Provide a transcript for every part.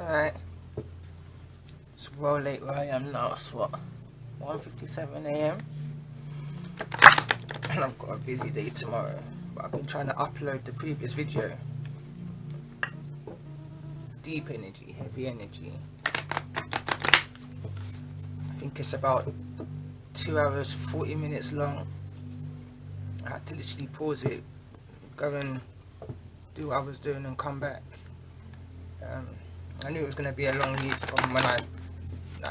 Alright, it's well late where I am now. It's what, 1:57 a.m. and I've got a busy day tomorrow, but I've been trying to upload the previous video. Deep energy, heavy energy. I think it's about 2 hours 40 minutes long. I had to literally pause it, go and do what I was doing and come back. I knew it was going to be a long lead from when I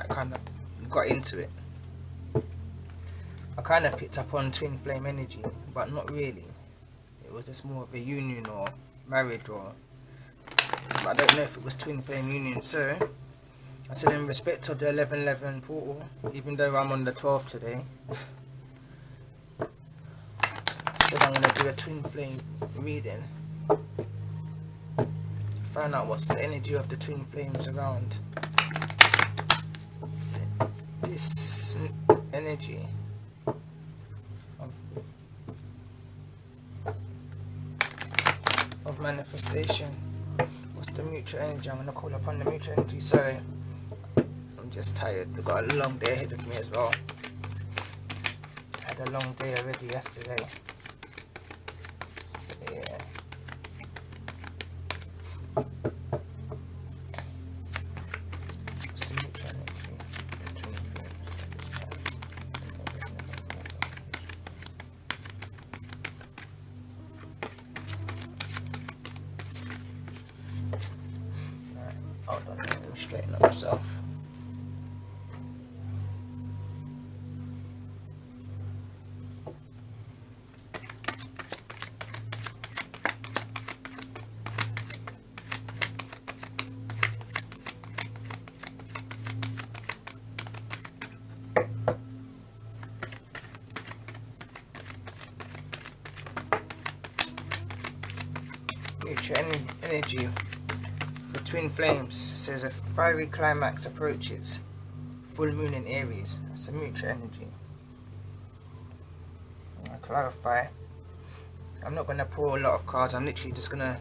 kind of got into it. I kind of picked up on twin flame energy, but not really. It was just more of a union or marriage, or but I don't know if it was twin flame union. So I said, in respect of the 11/11 portal, even though I'm on the 12th today, I said I'm going to do a twin flame reading. Find out what's the energy of the twin flames around this energy of manifestation. What's the mutual energy? I'm going to call upon the mutual energy. Sorry, I'm just tired. We've got a long day ahead of me as well. I had a long day already yesterday. So, yeah. Hold on, let me straighten up myself. Mutual energy. Twin flames says a fiery climax approaches. Full moon in Aries. That's a mutual energy. I'll clarify. I'm not going to pull a lot of cards. I'm literally just going to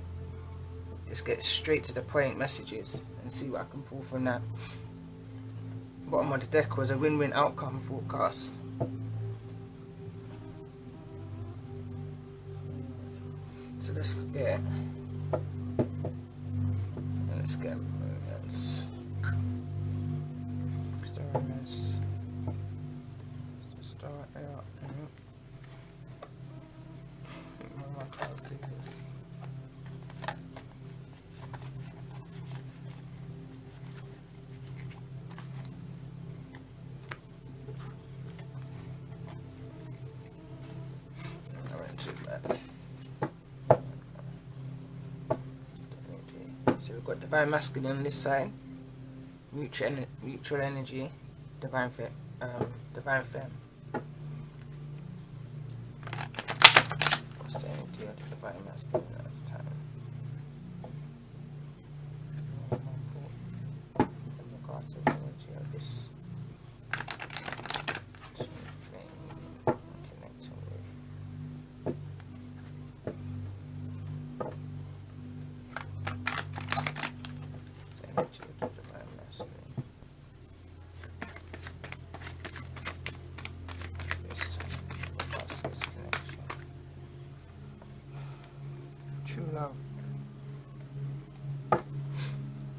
get straight to the point messages and see what I can pull from that. Bottom of the deck was a win-win outcome forecast. So let's get movements. Experiments. Start out. I went to that. So we've got divine masculine on this side, mutual energy, divine femme. What's the energy of the divine masculine at this time? In regards to the energy of this flame connecting with. True love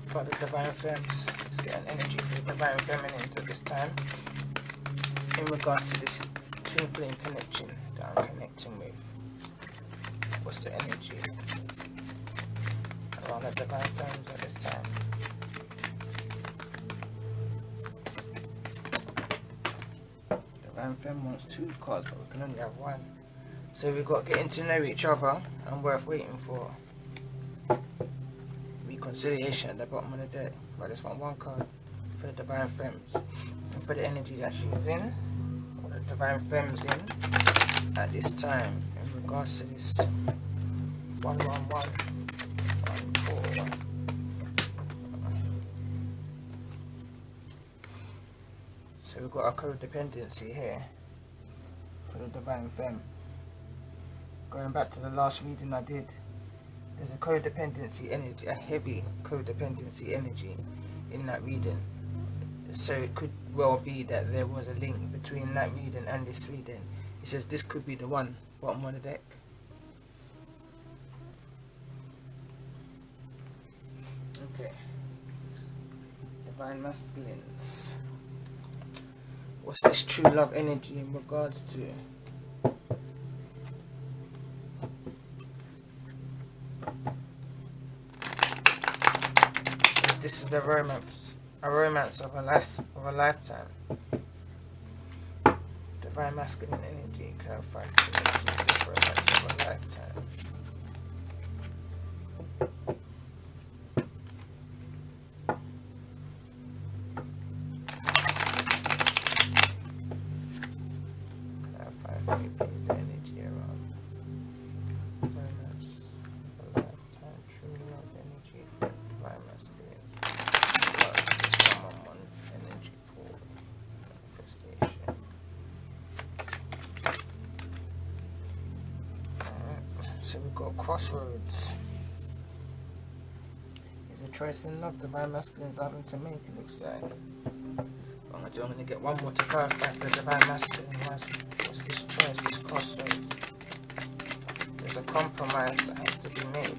for the divine femmes. Let's get an energy for the divine feminine at this time in regards to this twin flame connection that I'm connecting with. What's the energy around the divine femmes at this time? Divine femme wants 2 cards, but we can only have 1. So we've got getting to know each other and worth waiting for. Reconciliation at the bottom of the deck. But I just want 1 card for the divine femmes and for the energy that she's in, or the divine femmes in at this time in regards to this 111 141. So we've got a codependency here for the divine femme. Going back to the last reading I did there's a codependency energy, a heavy codependency energy in that reading. So it could well be that there was a link between that reading and this reading. It says this could be the one, bottom of the deck. Okay. Divine masculines. What's this true love energy in regards to? This is a romance of a lifetime. Divine masculine energy, clarify this romance of a lifetime. Clarify the energy around romance of a lifetime, true love energy for divine masculine. Energy for manifestation. So we've got crossroads. There's a choice in love divine masculines having to make, it looks like. I'm going to get one more to clarify the divine masculine. What's this choice, this crossroads? There's a compromise that has to be made.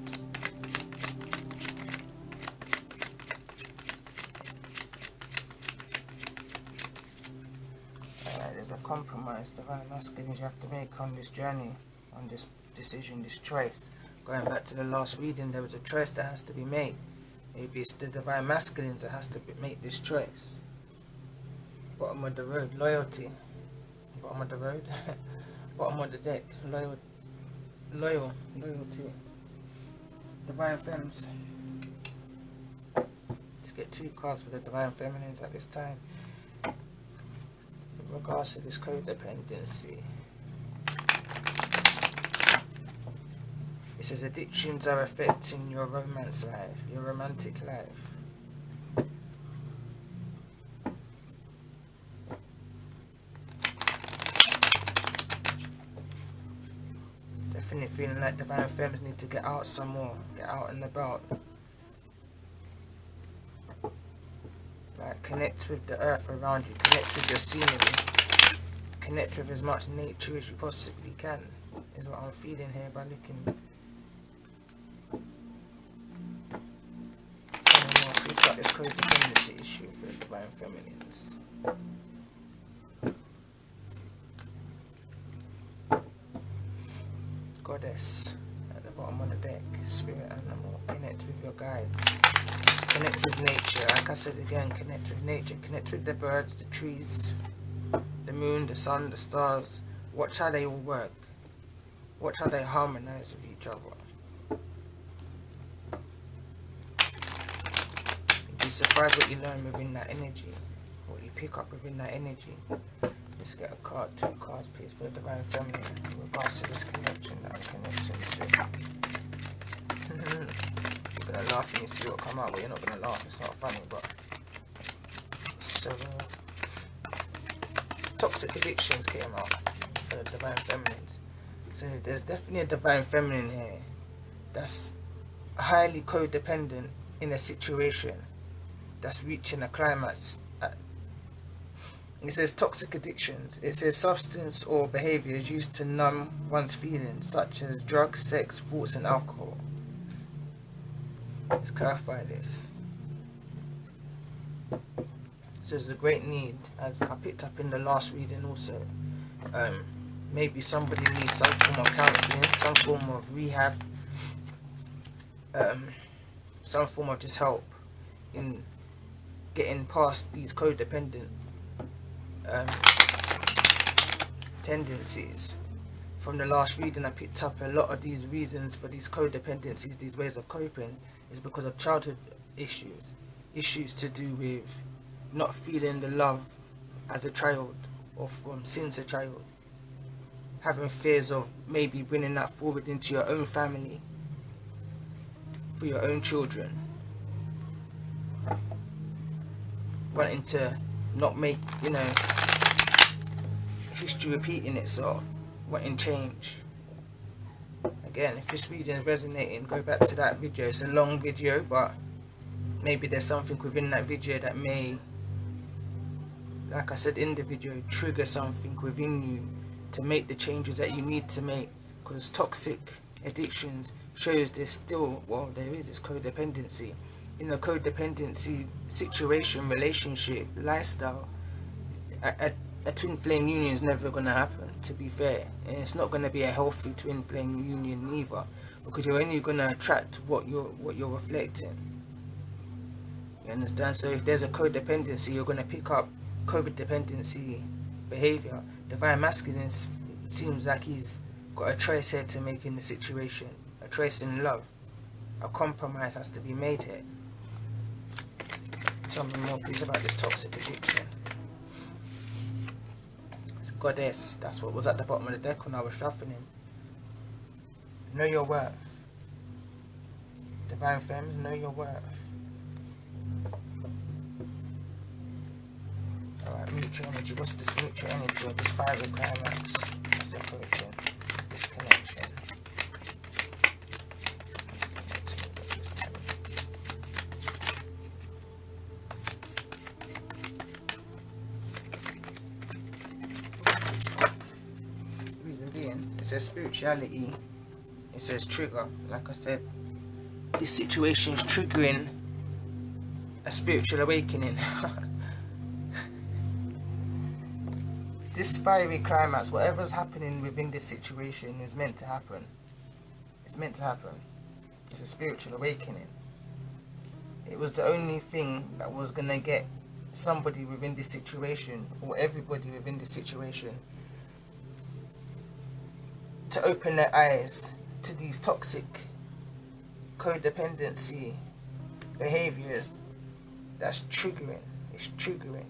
There's a compromise divine masculines you have to make on this journey, on this decision, this choice. Going back to the last reading, there was a choice that has to be made. Maybe it's the divine masculines that has to make this choice. Bottom of the road, loyalty. Bottom of the road, bottom of the deck, loyalty. Divine femmes. Let's get 2 cards for the divine feminines at this time. In regards to this codependency. It says addictions are affecting your romance life, your romantic life. Definitely feeling like divine femmes need to get out some more, get out and about. Like connect with the earth around you, connect with your scenery, connect with as much nature as you possibly can, is what I'm feeling here by looking. We've got this codependency issue for the divine feminines. Goddess at the bottom of the deck, spirit animal, connect with your guides, connect with nature. Like I said again, connect with nature, connect with the birds, the trees, the moon, the sun, the stars. Watch how they all work, watch how they harmonize with each other. You'd be surprised what you learn within that energy, what you pick up within that energy. Let's get a card, 2 cards please for the divine feminine in regards to this connection that I'm connecting to. You're gonna laugh and you see what come out, but you're not gonna laugh, it's not funny, but so toxic addictions came out for the divine feminines. So there's definitely a divine feminine here that's highly codependent in a situation that's reaching a climax. It says toxic addictions. It says substance or behaviours used to numb one's feelings, such as drugs, sex, thoughts and alcohol. Let's clarify this. So there's a great need, as I picked up in the last reading also. Maybe somebody needs some form of counselling, some form of rehab, some form of just help in getting past these codependent tendencies. From the last reading I picked up a lot of these reasons for these codependencies, these ways of coping, is because of childhood issues to do with not feeling the love as a child or from since a child, having fears of maybe bringing that forward into your own family, for your own children, wanting to not make, history repeating itself, wanting change. Again, if this reading is resonating, go back to that video. It's a long video, but maybe there's something within that video that may, like I said in the video, trigger something within you to make the changes that you need to make. Because toxic addictions shows there's still, well, there is this codependency. In a codependency situation, relationship, lifestyle, a twin flame union is never going to happen, to be fair. And it's not going to be a healthy twin flame union either, because you're only going to attract what you're reflecting. You understand? So if there's a codependency, you're going to pick up codependency behavior. Divine masculine seems like he's got a choice here to make in the situation, a choice in love. A compromise has to be made here. Tell me more please about this toxic addiction. Goddess, that's what was at the bottom of the deck when I was shuffling him. Know your worth. Divine femmes, know your worth. Alright, mutual energy. What's this mutual energy of this fiery climax? That's approaching this connection. Reason being, it says spirituality, it says trigger. Like I said, this situation is triggering a spiritual awakening. This fiery climax, whatever's happening within this situation is meant to happen. It's meant to happen. It's a spiritual awakening. It was the only thing that was going to get somebody within this situation, or everybody within this situation, to open their eyes to these toxic codependency behaviors that's triggering. It's triggering.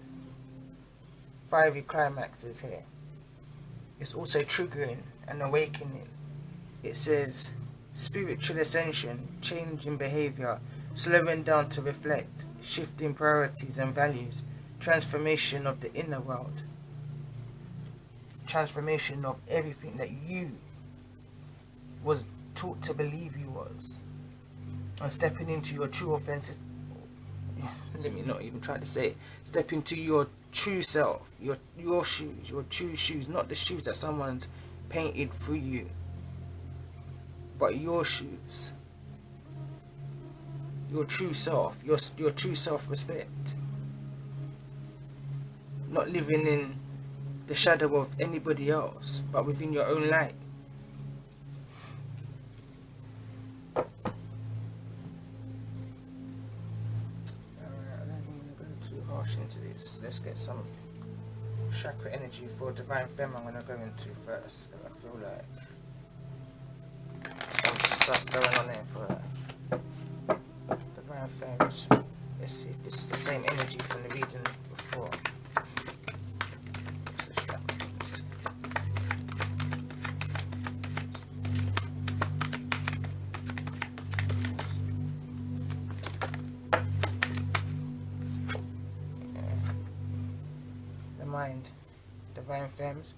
Fiery climax is here. It's also triggering an awakening. It says spiritual ascension, change in behavior, slowing down to reflect, shifting priorities and values, transformation of the inner world, transformation of everything that you was taught to believe you was, and stepping into your true offensive. Let me not even try to say it. Step into your true self, your shoes, your true shoes, not the shoes that someone's painted for you, but your shoes, your true self, your true self-respect. Not living in the shadow of anybody else, but within your own light. Into this. Let's get some chakra energy for divine femme. I'm gonna go into first. I feel like some stuff going on there for divine femmes. Let's see if this is the same energy from the reading before. Mind, divine femmes.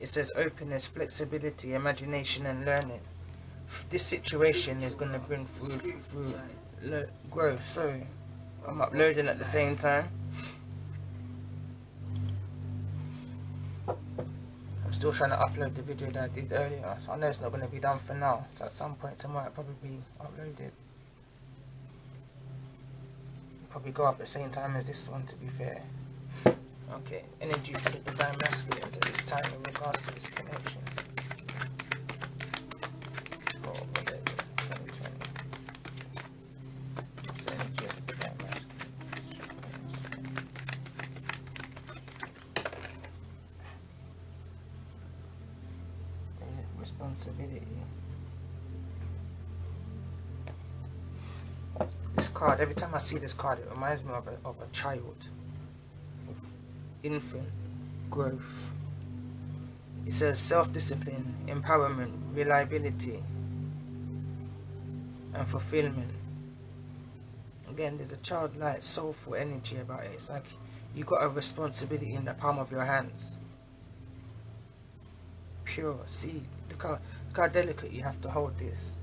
It says openness, flexibility, imagination and learning. This situation is going to bring through growth. So I'm uploading at the same time. I'm still trying to upload the video that I did earlier, so I know it's not going to be done for now, so at some point tomorrow it'll probably be uploaded. It'll probably go up at the same time as this one, to be fair. Okay, energy for the divine masculine at this time in regards to this connection. Oh, whatever, 2020. The energy of the divine masculine. Responsibility. This card, every time I see this card, it reminds me of a child. Infant growth. It says self-discipline, empowerment, reliability and fulfillment. Again, there's a childlike soulful energy about it. It's like you got a responsibility in the palm of your hands. Pure. See, look how delicate you have to hold this.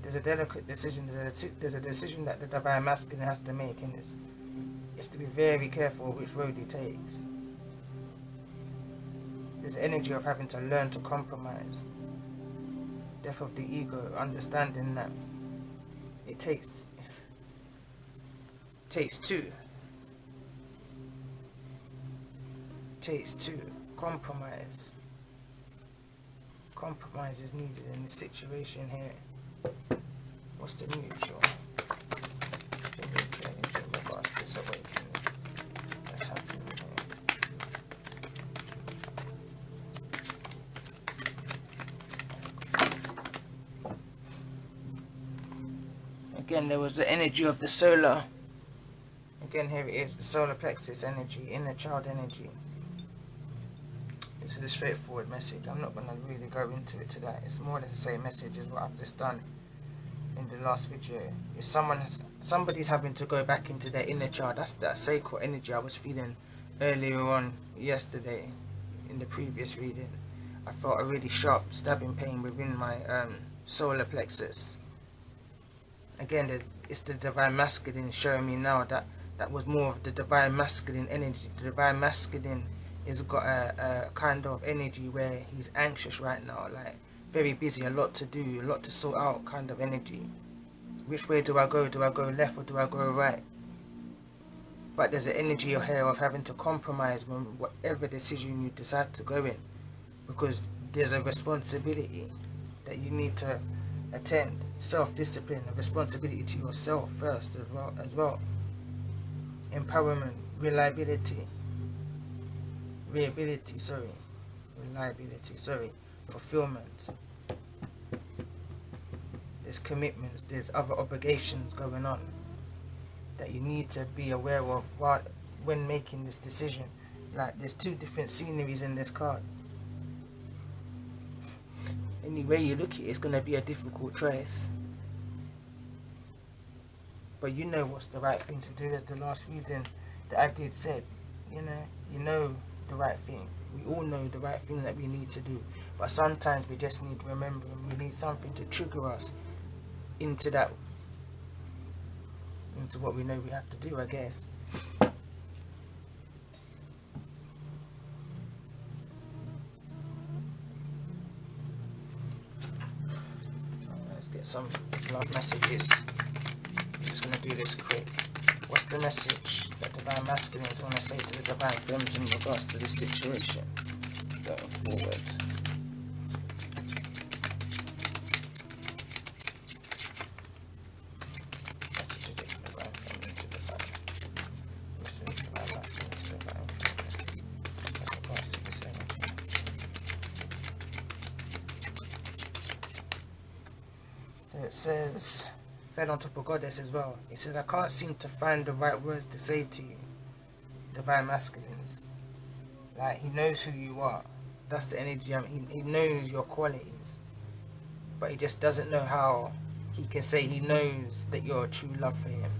There's a delicate decision. There's a decision that the divine masculine has to make in this. He has to be very careful which road he takes. There's the energy of having to learn to compromise. Death of the ego, understanding that it takes two. Takes two. Compromise. Compromise is needed in this situation here. What's the mutual? The mutual energy in regards to this awakening that's happening here. Again, there was the energy of the solar. Again, here it is, the solar plexus energy, inner child energy. This is a straightforward message. I'm not going to really go into it today. It's more or less the same message as what I've just done in the last video. If somebody's having to go back into their inner child, that's that sacred energy I was feeling earlier on yesterday in the previous reading. I felt a really sharp stabbing pain within my solar plexus. Again, it's the divine masculine showing me now that was more of the divine masculine energy. The divine masculine has got a kind of energy where he's anxious right now, like very busy, a lot to do, a lot to sort out kind of energy. Which way do I go? Do I go left or do I go right? But there's an energy here of having to compromise when whatever decision you decide to go in, because there's a responsibility that you need to attend. Self-discipline, a responsibility to yourself first as well. Empowerment, reliability, fulfillment. There's commitments, there's other obligations going on that you need to be aware of when making this decision. Like, there's two different sceneries in this card. Any way you look at it, it's going to be a difficult choice. But you know what's the right thing to do. As the last reading that I did said, you know the right thing. We all know the right thing that we need to do. But sometimes we just need remembering. We need something to trigger us into what we know we have to do, I guess. Let's get some love messages. I'm just going to do this quick. What's the message that Divine Masculines want to say to the Divine Femmes in regards to this situation going forward? It says, fell on top of Goddess as well. It says, I can't seem to find the right words to say to you, Divine Masculines. Like, he knows who you are. That's the energy. He knows your qualities. But he just doesn't know how he can say he knows that you're a true love for him.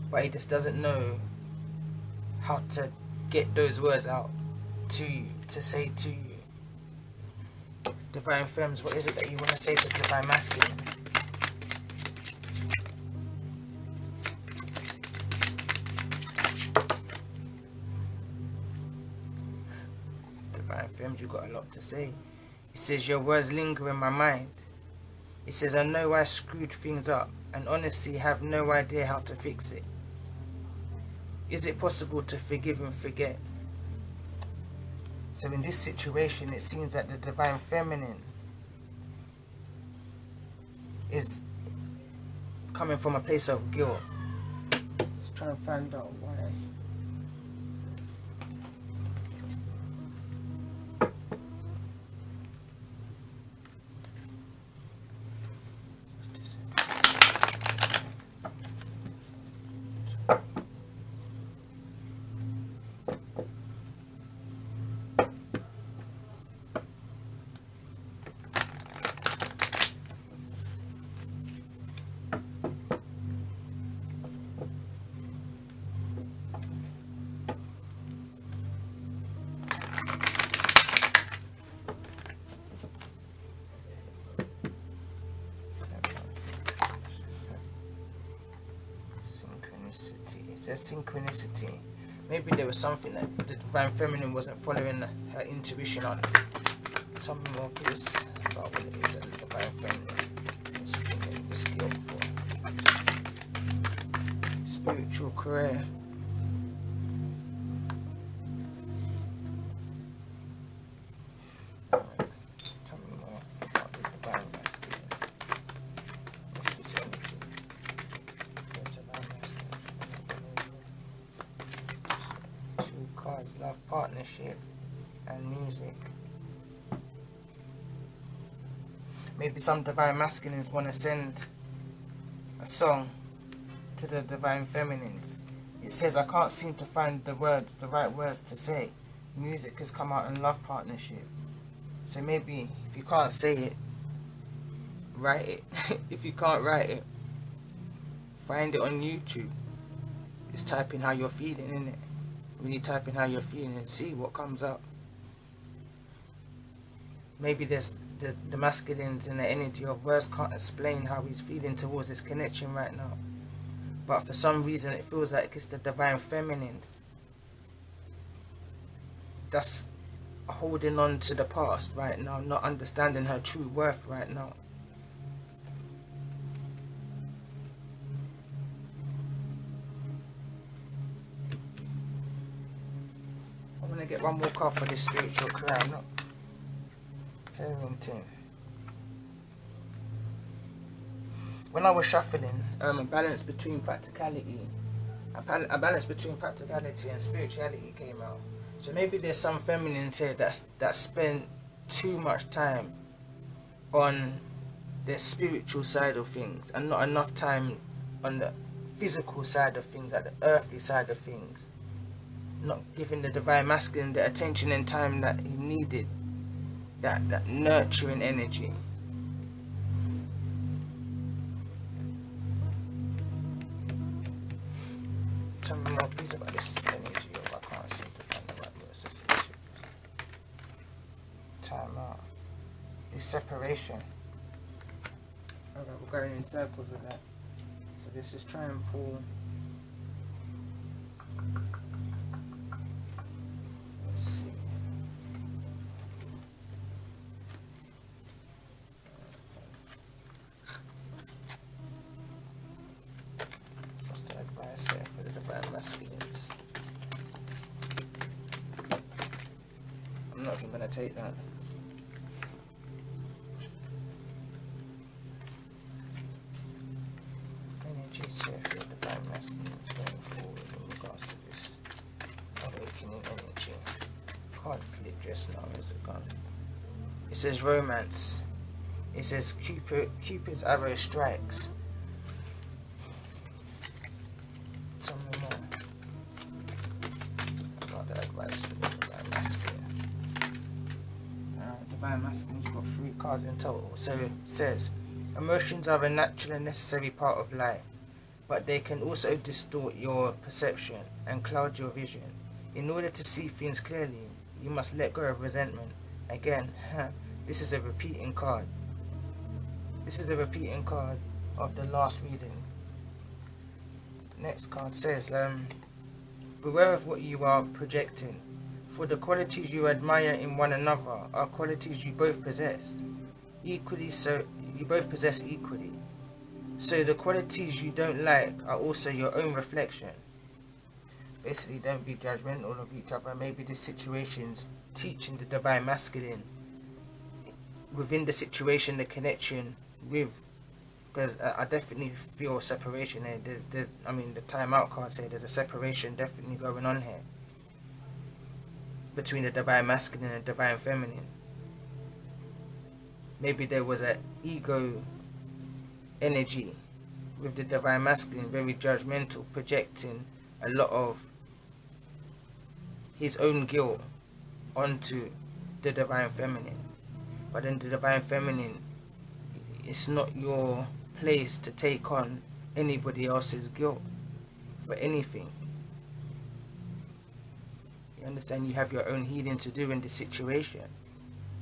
But he just doesn't know how to get those words out to you, to say to you. Divine Femmes, what is it that you want to say to Divine Masculine? Divine Femmes, you got a lot to say. It says, your words linger in my mind. It says, I know I screwed things up and honestly have no idea how to fix it. Is it possible to forgive and forget? So in this situation, it seems that the Divine Feminine is coming from a place of guilt. Let's try and find out why. says synchronicity. Maybe there was something that the divine feminine wasn't following her intuition on. Tell me more, please, about what it is that the divine feminine is feeling this guilt for. Spiritual career. Tell me more about the divine masculine. What's this energy? The divine masculine. Two cards, love, partnership, and music. Maybe some divine masculines want to send a song to the divine feminines. It says, I can't seem to find the right words to say. Music has come out in love partnership. So maybe if you can't say it, write it. If you can't write it, find it on YouTube. Just type in how you're feeling, innit? When you type in how you're feeling and see what comes up. Maybe there's the masculines and the energy of words can't explain how he's feeling towards this connection right now. But for some reason it feels like it's the divine feminines that's holding on to the past right now, not understanding her true worth right now. I'm gonna get one more card for this spiritual crown, not parenting. When I was shuffling, a balance between practicality, a balance between practicality and spirituality came out. So maybe there's some feminines here that spend too much time on the spiritual side of things and not enough time on the physical side of things, like the earthly side of things. Not giving the divine masculine the attention and time that he needed, that nurturing energy. Tell me more please about this energy of I can't seem to find the right words. Time out. This separation. Okay, we're going in circles with that. So this is try and pull. Let's see. What's the advice there for the divine masculines? I'm not even going to take that. Energies here for the divine masculines going forward in regards to this awakening energy. Card flip just now as it gone. It says romance. It says Cupid's arrow strikes. Tell me more about the advice for the divine masculine. Divine masculine's got 3 cards in total. So it says, emotions are a natural and necessary part of life, but they can also distort your perception and cloud your vision. In order to see things clearly, you must let go of resentment. Again, this is a repeating card. This is a repeating card of the last reading. Next card says, beware of what you are projecting, for the qualities you admire in one another are qualities you both possess. Equally so, you both possess equally. So the qualities you don't like are also your own reflection. Basically, don't be judgmental of each other. Maybe this situation's teaching the divine masculine within the situation, the connection with, because I definitely feel separation here. There's I mean, the timeout card say there's a separation definitely going on here between the divine masculine and divine feminine. Maybe there was an ego energy with the divine masculine, very judgmental, projecting a lot of his own guilt onto the divine feminine. But then the divine feminine, it's not your place to take on anybody else's guilt for anything. You understand? You have your own healing to do in this situation.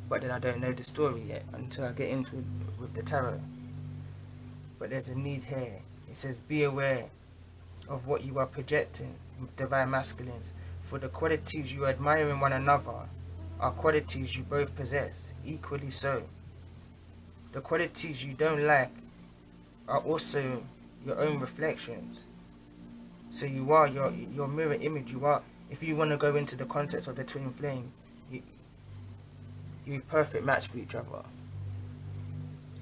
But then I don't know the story yet until I get into it with the tarot. But there's a need here. It says, be aware of what you are projecting, divine masculines. For the qualities you admire in one another are qualities you both possess, equally so. The qualities you don't like are also your own reflections. So you are your mirror image. You are, if you want to go into the concept of the twin flame, you're a perfect match for each other.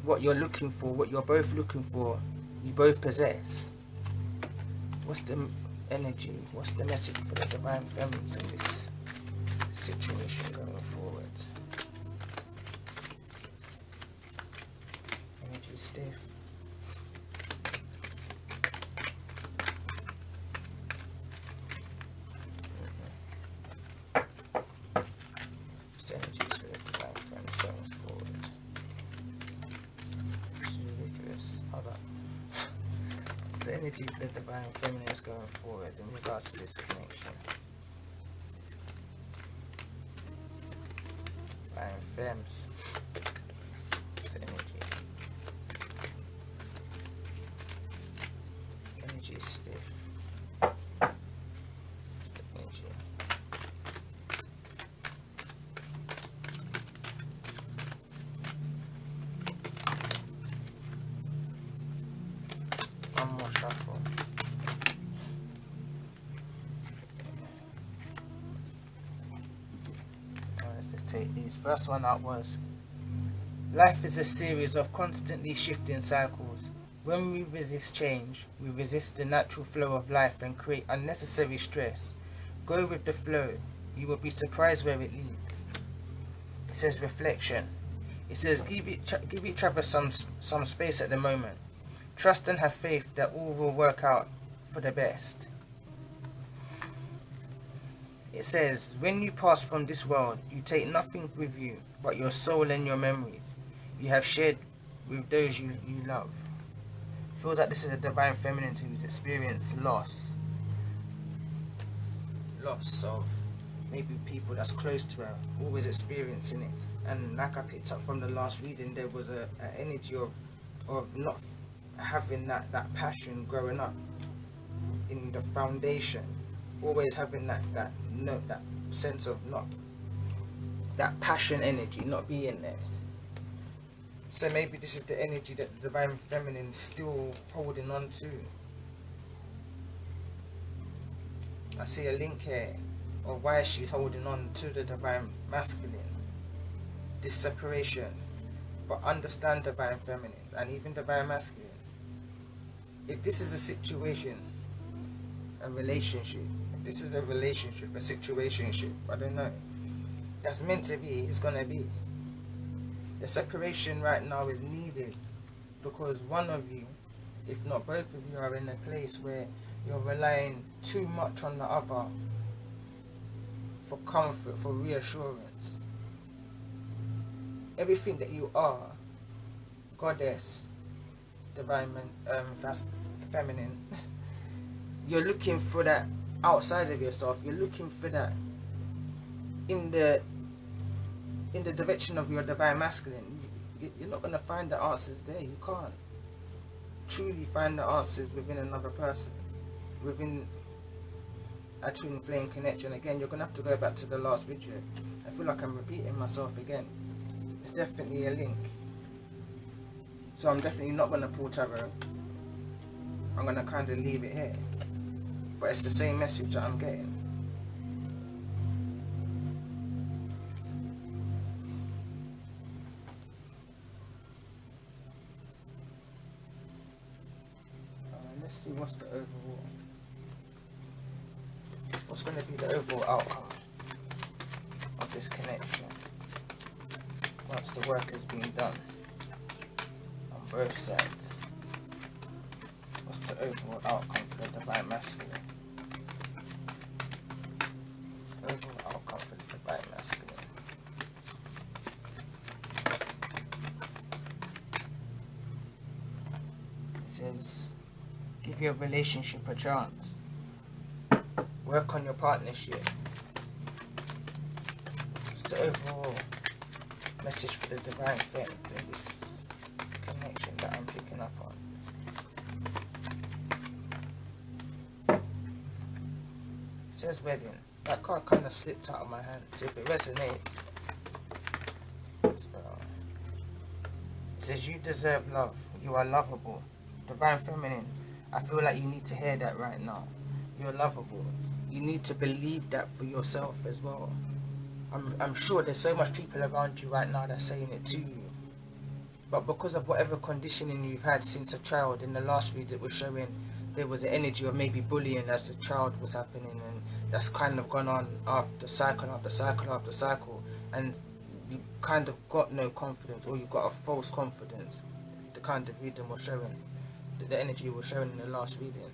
What you're looking for, what you're both looking for, you both possess. What's the energy? What's the message for the divine feminines in this situation going forward? Energy stiff. What's the energy for the divine feminines going forward? This is ridiculous. Hold up. What's the energy for the divine feminines going forward in regards to this connection? Divine femmes. The energy. Energy is stiff. The energy. One more shuffle. Let's just take these. First one out was: life is a series of constantly shifting cycles. When we resist change, we resist the natural flow of life and create unnecessary stress. Go with the flow. You will be surprised where it leads. It says reflection. It says give each other some space at the moment. Trust and have faith that all will work out for the best. It says, when you pass from this world, you take nothing with you but your soul and your memories you have shared with those you love. Feels like this is a divine feminine who's experienced loss. Loss of maybe people that's close to her, always experiencing it. And like I picked up from the last reading, there was an energy of not having that passion growing up in the foundation, always having that sense of not that passion energy not being there. So maybe this is the energy that the divine feminine is still holding on to. I see a link here of why she's holding on to the divine masculine, this separation. But understand divine feminines and even divine masculines. If this is a situation, a relationship, if this is a relationship, a situationship, I don't know, that's meant to be, it's gonna be. The separation right now is needed because one of you, if not both of you, are in a place where you're relying too much on the other for comfort, for reassurance. Everything that you are, goddess, divine, feminine, you're looking for that outside of yourself. You're looking for that in the direction of your divine masculine. You're not going to find the answers there. You can't truly find the answers within another person, within a twin flame connection. Again, you're going to have to go back to the last video. I feel like I'm repeating myself again. It's definitely a link. So I'm definitely not going to pull tarot. I'm going to kind of leave it here. But it's the same message that I'm getting. Let's see what's the overall. What's going to be the overall outcome of this connection once the work has been done on both sides? What's the overall outcome for the divine masculine? Overall outcome for the divine masculine. It says, give your relationship a chance. Work on your partnership. What's the overall message for the divine femme in this connection that I'm picking up on? says wedding. That card kind of slipped out of my hand. So if it resonates, it says you deserve love. You are lovable. Divine Feminine. I feel like you need to hear that right now. You're lovable. You need to believe that for yourself as well. I'm sure there's so much people around you right now that's saying it to you. But because of whatever conditioning you've had since a child, in the last read it was showing there was an energy of maybe bullying as a child was happening, and that's kind of gone on after cycle after cycle after cycle, and you kind of got no confidence, or you got a false confidence. The kind of reading was showing, the energy was showing in the last reading.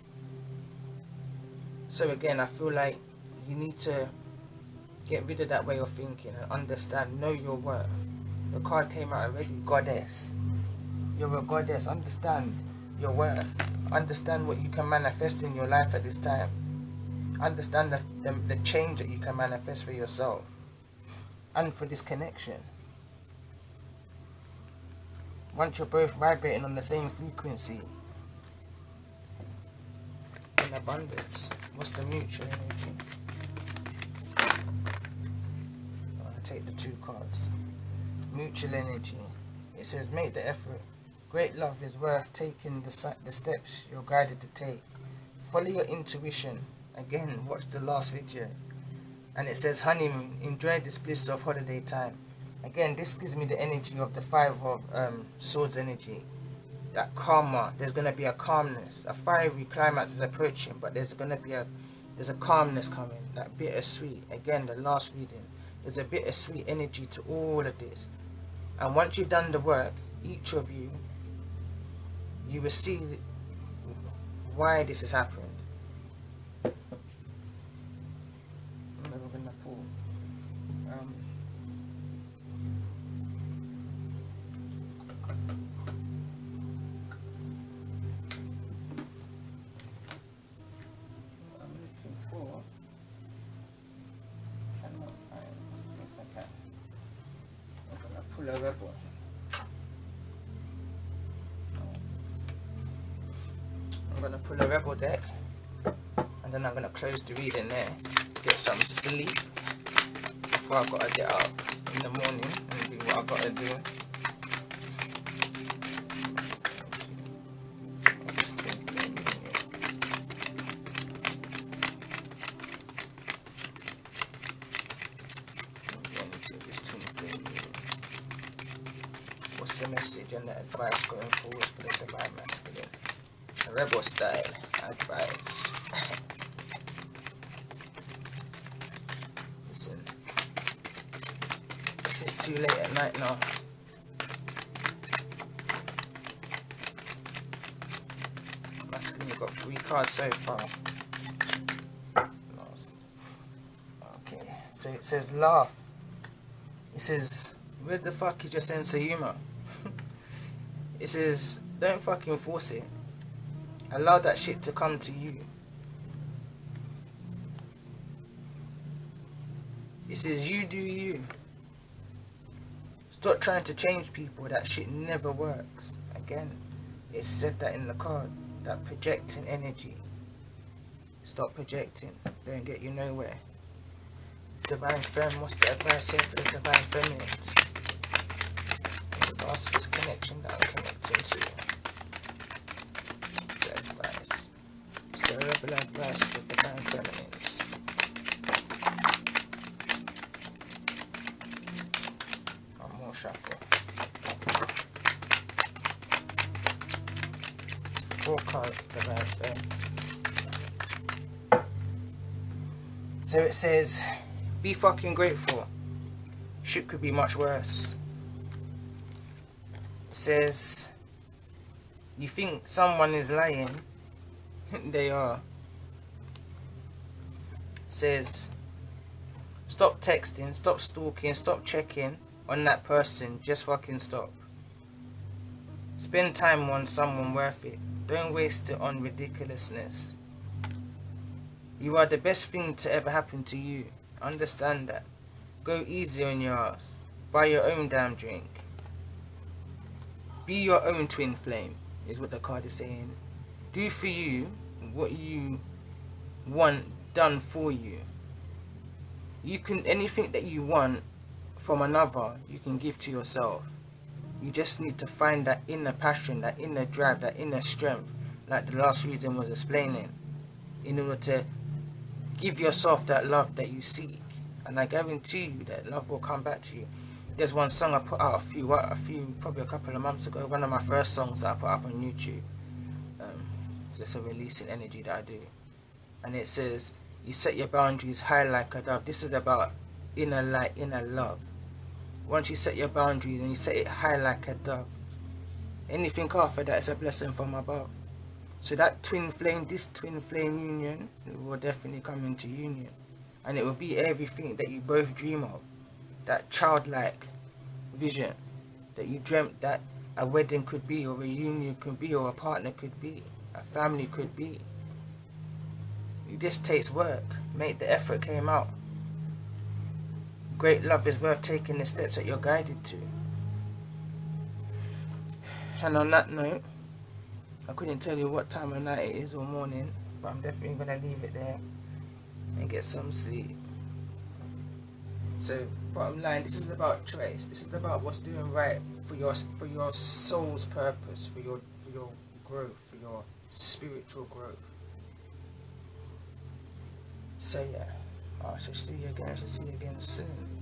So again, I feel like you need to get rid of that way of thinking and understand, know your worth. The card came out already, Goddess. You're a goddess. Understand your worth. Understand what you can manifest in your life at this time. Understand the change that you can manifest for yourself and for this connection. Once you're both vibrating on the same frequency, in abundance. What's the mutual energy? I'm going to take the 2 cards. Mutual energy. It says make the effort. Great love is worth taking the steps you're guided to take. Follow your intuition. Again, watch the last video. And it says honeymoon. Enjoy this bliss of holiday time. Again, this gives me the energy of the 5 of swords energy. That calmer. There's going to be a calmness. A fiery climax is approaching, but there's a calmness coming. That bittersweet. Again, the last reading. There's a bittersweet energy to all of this. And once you've done the work, each of you, you will see why this has happened. I'm never going to pull. I'm looking for. Cannot find. Yes, I can. I'm going to pull a rebel. I'm going to pull a rebel deck, and then I'm going to close the reading there, get some sleep before I've got to get up in the morning and do what I've got to do. What's the message and the advice going forward for the divine masculine? Rebel style advice. Listen, this is too late at night now. Masculine, you've got 3 cards so far. Okay, so it says laugh. It says, where the fuck is your sense of humor? It says, don't fucking force it. Allow that shit to come to you. It says you do you. Stop trying to change people. That shit never works. Again, it said that in the card. That projecting energy. Stop projecting. Don't get you nowhere. Divine Femme, what's the advice here for the Divine Feminines? In regards to this connection that I'm connecting to. Rebel advice for the Divine Feminines. One more shuffle. 4 cards, Divine Femme. So it says, be fucking grateful. Shit could be much worse. It says, you think someone is lying. They are. Says, stop texting, stop stalking, stop checking on that person. Just fucking stop. Spend time on someone worth it. Don't waste it on ridiculousness. You are the best thing to ever happen to you. Understand that. Go easy on your ass. Buy your own damn drink. Be your own twin flame, is what the card is saying. Do for you what you want done for you. You can, anything that you want from another, you can give to yourself. You just need to find that inner passion, that inner drive, that inner strength, like the last reading was explaining, in order to give yourself that love that you seek. And I guarantee you that love will come back to you. There's one song I put out probably a couple of months ago, one of my first songs that I put up on YouTube. It's a releasing energy that I do. And it says, you set your boundaries high like a dove. This is about inner light, inner love. Once you set your boundaries and you set it high like a dove, anything after that is a blessing from above. So that this twin flame union will definitely come into union. And it will be everything that you both dream of. That childlike vision that you dreamt that a wedding could be, or a union could be, or a partner could be, a family could be. It just takes work. Make the effort came out. Great love is worth taking the steps that you're guided to. And on that note, I couldn't tell you what time of night it is or morning, but I'm definitely going to leave it there and get some sleep. So, bottom line, this is about choice. This is about what's doing right for your soul's purpose, for your growth, for your spiritual growth. So yeah, I shall see you again soon.